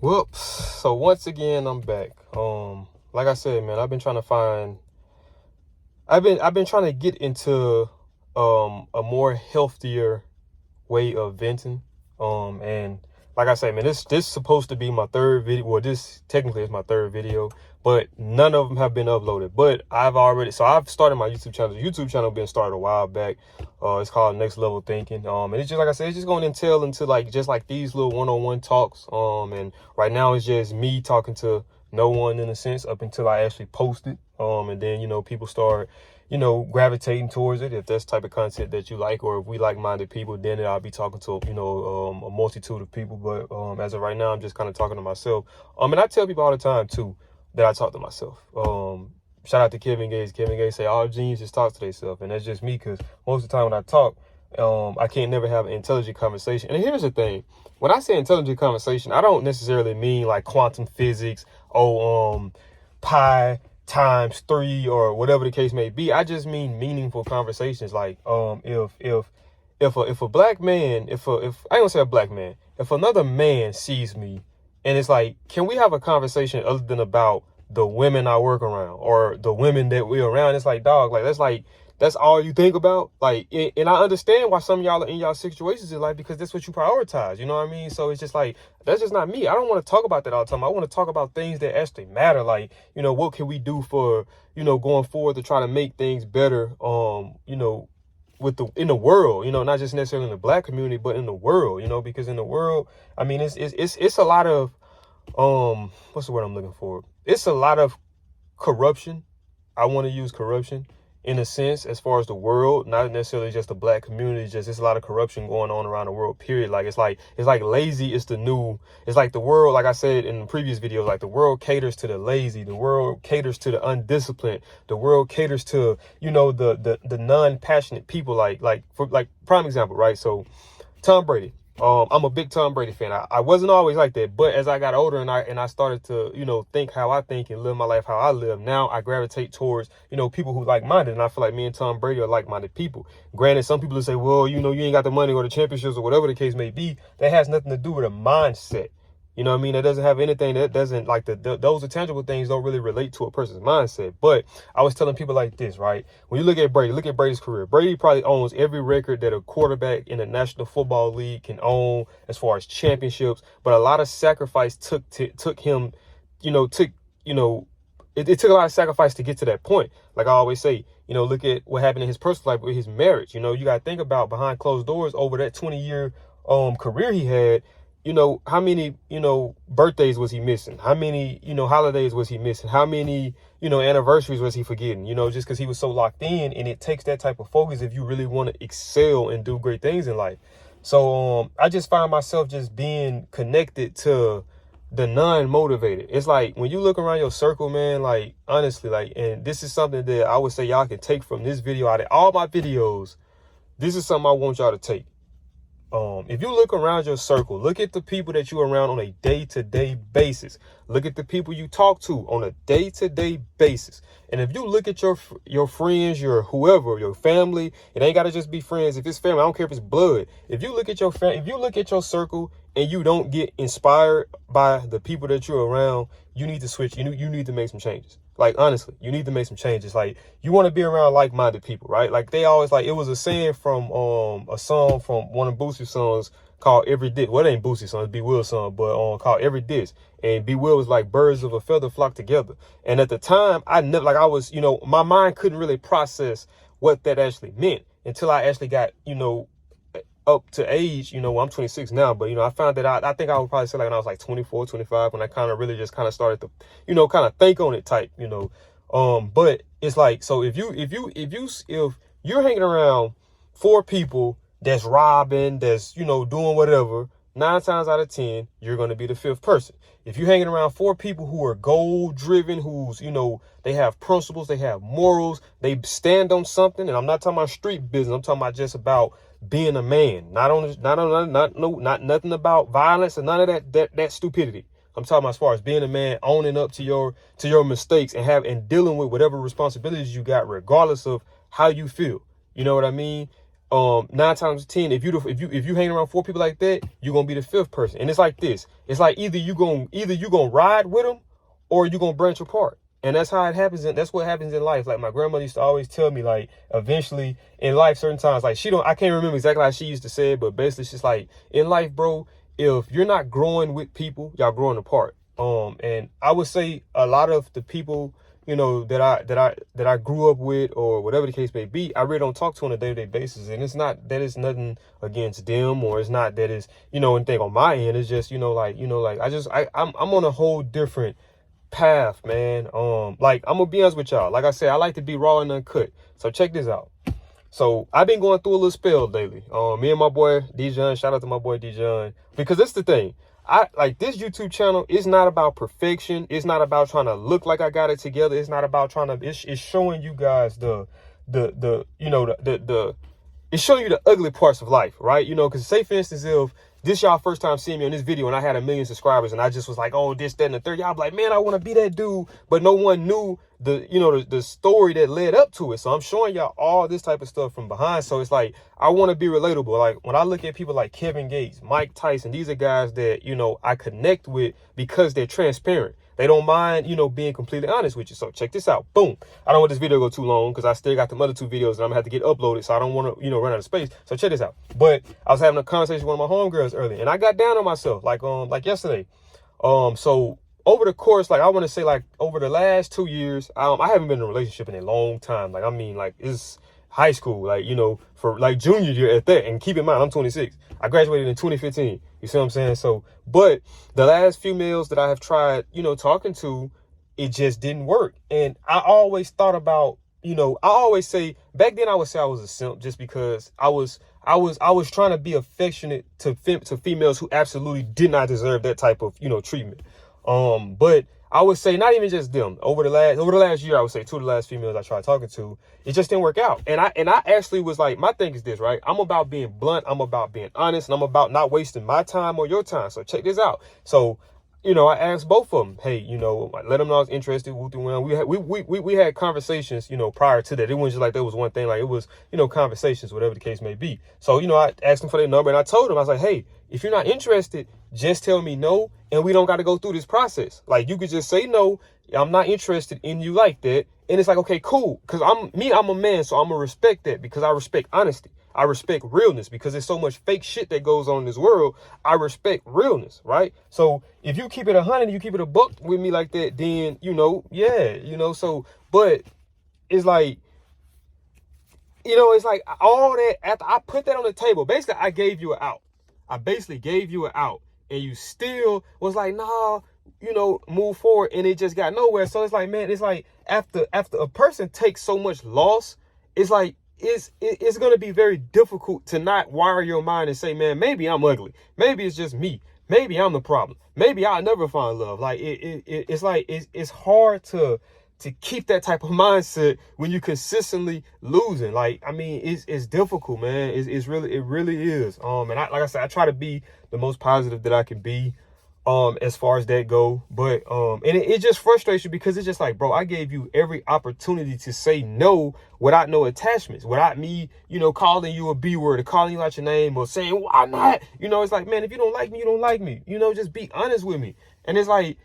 Whoops. So once again, I'm back. Like I said, man, I've been trying to get into a more healthier way of venting. And like I say, man, this supposed to be my third video. Well, this technically is my third video, but none of them have been uploaded. But I've started my YouTube channel. The YouTube channel been started a while back. It's called Next Level Thinking. And it's just like I said, it's just going to entail into like these little one-on-one talks. And right now it's just me talking to no one in a sense up until I actually post it. And then people start gravitating towards it. If that's the type of content that you like, or if we like-minded people, then I'll be talking to, a multitude of people. But as of right now, I'm just kind of talking to myself. And I tell people all the time too, that I talk to myself. Shout out to Kevin Gates. Kevin Gates say all geniuses talk to themselves. And that's just me, because most of the time when I talk, I can't never have an intelligent conversation. And here's the thing. When I say intelligent conversation, I don't necessarily mean like quantum physics, pi times 3 or whatever the case may be. I just mean meaningful conversations. Like if a black man, if I ain't gonna say a black man, if another man sees me and it's like, can we have a conversation other than about the women I work around or the women that we're around? It's like, dog, that's all you think about. And I understand why some of y'all are in y'all situations in life, because that's what you prioritize. You know what I mean? So it's just like, that's just not me. I don't want to talk about that all the time. I want to talk about things that actually matter. Like, what can we do for, going forward to try to make things better, in the world, not just necessarily in the black community, but in the world, because in the world, I mean, it's a lot of, what's the word I'm looking for? It's a lot of corruption. I want to use corruption in a sense, as far as the world, not necessarily just the black community. Just it's a lot of corruption going on around the world, period. Like it's like lazy is the new, it's like the world, like I said in the previous videos, like the world caters to the lazy, the world caters to the undisciplined, the world caters to, the non-passionate people. For prime example, right? So Tom Brady. I'm a big Tom Brady fan. I wasn't always like that, but as I got older and I started to, think how I think and live my life how I live, now I gravitate towards, people who like-minded. And I feel like me and Tom Brady are like-minded people. Granted, some people will say, well, you ain't got the money or the championships or whatever the case may be. That has nothing to do with a mindset. You know what I mean? That doesn't have anything, that doesn't, like, those intangible things don't really relate to a person's mindset. But I was telling people like this, right? When you look at Brady's career. Brady probably owns every record that a quarterback in the National Football League can own as far as championships. But a lot of sacrifice took him, it took a lot of sacrifice to get to that point. Like I always say, look at what happened in his personal life with his marriage. You got to think about behind closed doors over that 20-year career he had. How many, birthdays was he missing? How many, holidays was he missing? How many, anniversaries was he forgetting? Just because he was so locked in. And it takes that type of focus if you really want to excel and do great things in life. So I just find myself just being connected to the non-motivated. It's like when you look around your circle, man, like honestly, and this is something that I would say y'all can take from this video. Out of all my videos, this is something I want y'all to take. If you look around your circle, look at the people that you're around on a day-to-day basis. Look at the people you talk to on a day-to-day basis. And if you look at your friends, your whoever, your family, it ain't got to just be friends. If it's family, I don't care if it's blood. If you look at your circle and you don't get inspired by the people that you're around, you need to switch. You need to make some changes. Like, honestly, you need to make some changes. Like, you want to be around like-minded people, right? Like, they always, like, it was a saying from a song from one of Boosie's songs called Every Dish. Well, it ain't Boosie's song, it's B. Will's song, but called Every Dish. And B. Will was like, birds of a feather flock together. And at the time, I never, like, I was, my mind couldn't really process what that actually meant until I actually got, up to age, I'm 26 now, but, I found that I think I would probably say like when I was like 24, 25, when I kind of really just kind of started to, kind of think on it type, but it's like, so if you're hanging around 4 people that's robbing, that's, doing whatever, 9 times out of 10, you're going to be the 5th person. If you're hanging around 4 people who are goal driven, who's, they have principles, they have morals, they stand on something. And I'm not talking about street business. I'm talking about just about being a man, not nothing about violence and none of that stupidity. I'm talking about as far as being a man, owning up to your mistakes and dealing with whatever responsibilities you got, regardless of how you feel. You know what I mean? 9 times out of 10, if you hang around 4 people like that, you're gonna be the 5th person. And it's like this. It's like either you gonna ride with them or you gonna branch apart. And that's how it happens. And that's what happens in life. Like my grandmother used to always tell me, like, eventually in life, certain times, like I can't remember exactly how she used to say it, but basically she's like, in life, bro, if you're not growing with people, y'all growing apart. And I would say a lot of the people, you know, that I grew up with, or whatever the case may be, I really don't talk to on a day-to-day basis. And it's not that it's nothing against them, or it's not that it's, you know, anything on my end. It's just, I'm on a whole different path, man. Like, I'm gonna be honest with y'all. Like I said, I like to be raw and uncut. So check this out. So I've been going through a little spell lately. Me and my boy Dijon, shout out to my boy Dijon, because that's the thing. I like this YouTube channel. It's not about perfection. It's not about trying to look like I got it together. It's not about trying to. It's showing you guys it's showing you the ugly parts of life, right? You know, because say for instance, if this y'all first time seeing me on this video and I had 1 million subscribers and I just was like, oh, this, that, and the third, y'all be like, man, I want to be that dude. But no one knew the story that led up to it. So I'm showing y'all all this type of stuff from behind. So it's like, I want to be relatable. Like when I look at people like Kevin Gates, Mike Tyson, these are guys that, you know, I connect with because they're transparent. They don't mind, you know, being completely honest with you. So check this out. Boom. I don't want this video to go too long because I still got the other 2 videos and I'm gonna have to get uploaded. So I don't want to, you know, run out of space. So check this out. But I was having a conversation with one of my homegirls earlier and I got down on myself like yesterday. So over the course, like I want to say like over the last 2 years, I haven't been in a relationship in a long time. Like, I mean, like it's high school, like, you know, for like junior year at that. And keep in mind, I'm 26. I graduated in 2015. You see what I'm saying? So, but the last few males that I have tried, you know, talking to, it just didn't work. And I always thought about, you know, I always say back then I would say I was a simp just because I was trying to be affectionate to females who absolutely did not deserve that type of, you know, treatment. But I would say not even just them. Over the last year, I would say 2 of the last females I tried talking to, it just didn't work out. And I actually was like, my thing is this, right? I'm about being blunt. I'm about being honest, and I'm about not wasting my time or your time. So check this out. So, you know, I asked both of them, hey, you know, let them know I was interested. We had conversations, you know, prior to that. It wasn't just like there was one thing, like it was, you know, conversations, whatever the case may be. So, you know, I asked them for their number and I told them, I was like, hey, if you're not interested, just tell me no. And we don't got to go through this process. Like you could just say, no, I'm not interested in you like that. And it's like, okay, cool. Cause I'm a man. So I'm gonna respect that because I respect honesty. I respect realness because there's so much fake shit that goes on in this world. I respect realness, right? So if you keep it 100, you keep it a buck with me like that, then, you know, yeah, you know, so, but it's like, you know, it's like all that after I put that on the table, basically I gave you an out. I basically gave you an out and you still was like, nah, you know, move forward, and it just got nowhere. So it's like, man, it's like after a person takes so much loss, it's like, it's going to be very difficult to not wire your mind and say, man, maybe I'm ugly. Maybe it's just me. Maybe I'm the problem. Maybe I'll never find love. Like it's like, it's hard to keep that type of mindset when you consistently losing. Like, I mean, it's difficult, man. It really is. And like I said, I try to be the most positive that I can be, as far as that go. But, and it just frustrates you because it's just like, bro, I gave you every opportunity to say no without no attachments, without me, you know, calling you a B word or calling you out your name or saying, why not? You know, it's like, man, if you don't like me, you don't like me, you know, just be honest with me. And it's like,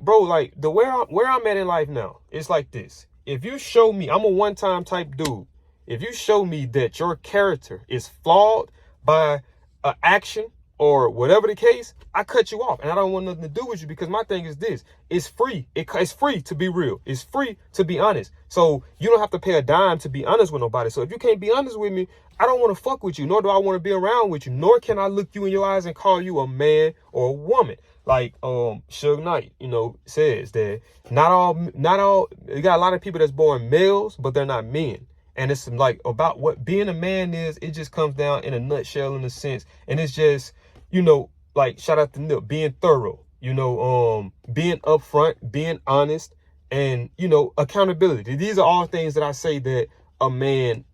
bro, like where I'm at in life now, it's like this. If you show me, I'm a one-time type dude. If you show me that your character is flawed by an action or whatever the case, I cut you off and I don't want nothing to do with you because my thing is this. It's free. It's free to be real. It's free to be honest. So you don't have to pay a dime to be honest with nobody. So if you can't be honest with me, I don't want to fuck with you, nor do I want to be around with you, nor can I look you in your eyes and call you a man or a woman. Like Suge Knight, you know, says that not all, you got a lot of people that's born males, but they're not men. And it's like about what being a man is, it just comes down in a nutshell in a sense. And it's just, you know, like shout out to Nip, being thorough, you know, being upfront, being honest, and, you know, accountability. These are all things that I say that a man,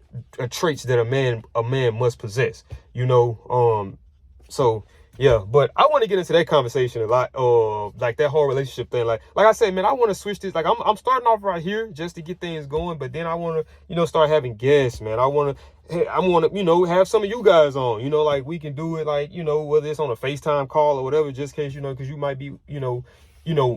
traits that a man must possess, you know. So Yeah, but I want to get into that conversation a lot, like that whole relationship thing. Like I said, man, I want to switch this. Like I'm starting off right here just to get things going, but then I want to, start having guests, man. I want to, have some of you guys on, like we can do it, like, whether it's on a FaceTime call or whatever, just in case, because you might be,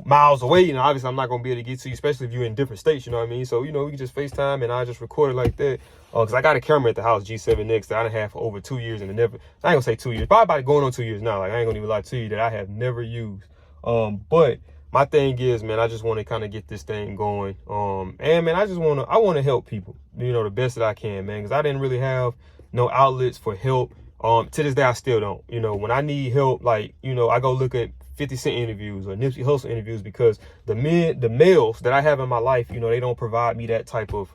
miles away. Obviously I'm not going to be able to get to you, especially if you're in different states, you know what I mean? So, we can just FaceTime and I just record it like that. Because I got a camera at the house, G7X, that I done had for over 2 years and I ain't gonna say 2 years, probably about going on 2 years now. Like I ain't gonna even lie to you that I have never used. But my thing is, man, I just want to kind of get this thing going. And man, I want to help people, the best that I can, man, because I didn't really have no outlets for help. To this day, I still don't. When I need help, like, I go look at 50 Cent interviews or Nipsey Hussle interviews, because the males that I have in my life, they don't provide me that type of,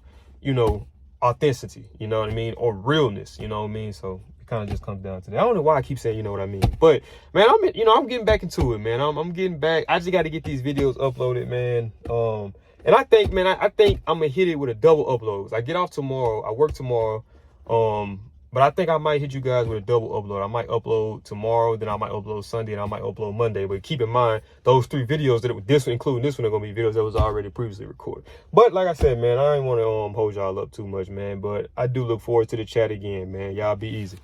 authenticity, you know what I mean, or realness, you know what I mean. So it kind of just comes down to that. I don't know why I keep saying, you know what I mean, but man, I'm getting back into it, man. I'm getting back. I just got to get these videos uploaded, man. And I think, man, I think I'm gonna hit it with a double upload. I get off tomorrow. I work tomorrow. But I think I might hit you guys with a double upload. I might upload tomorrow, then I might upload Sunday, and I might upload Monday. But keep in mind, those 3 videos including this one, are gonna be videos that was already previously recorded. But like I said, man, I ain't want to hold y'all up too much, man. But I do look forward to the chat again, man. Y'all be easy.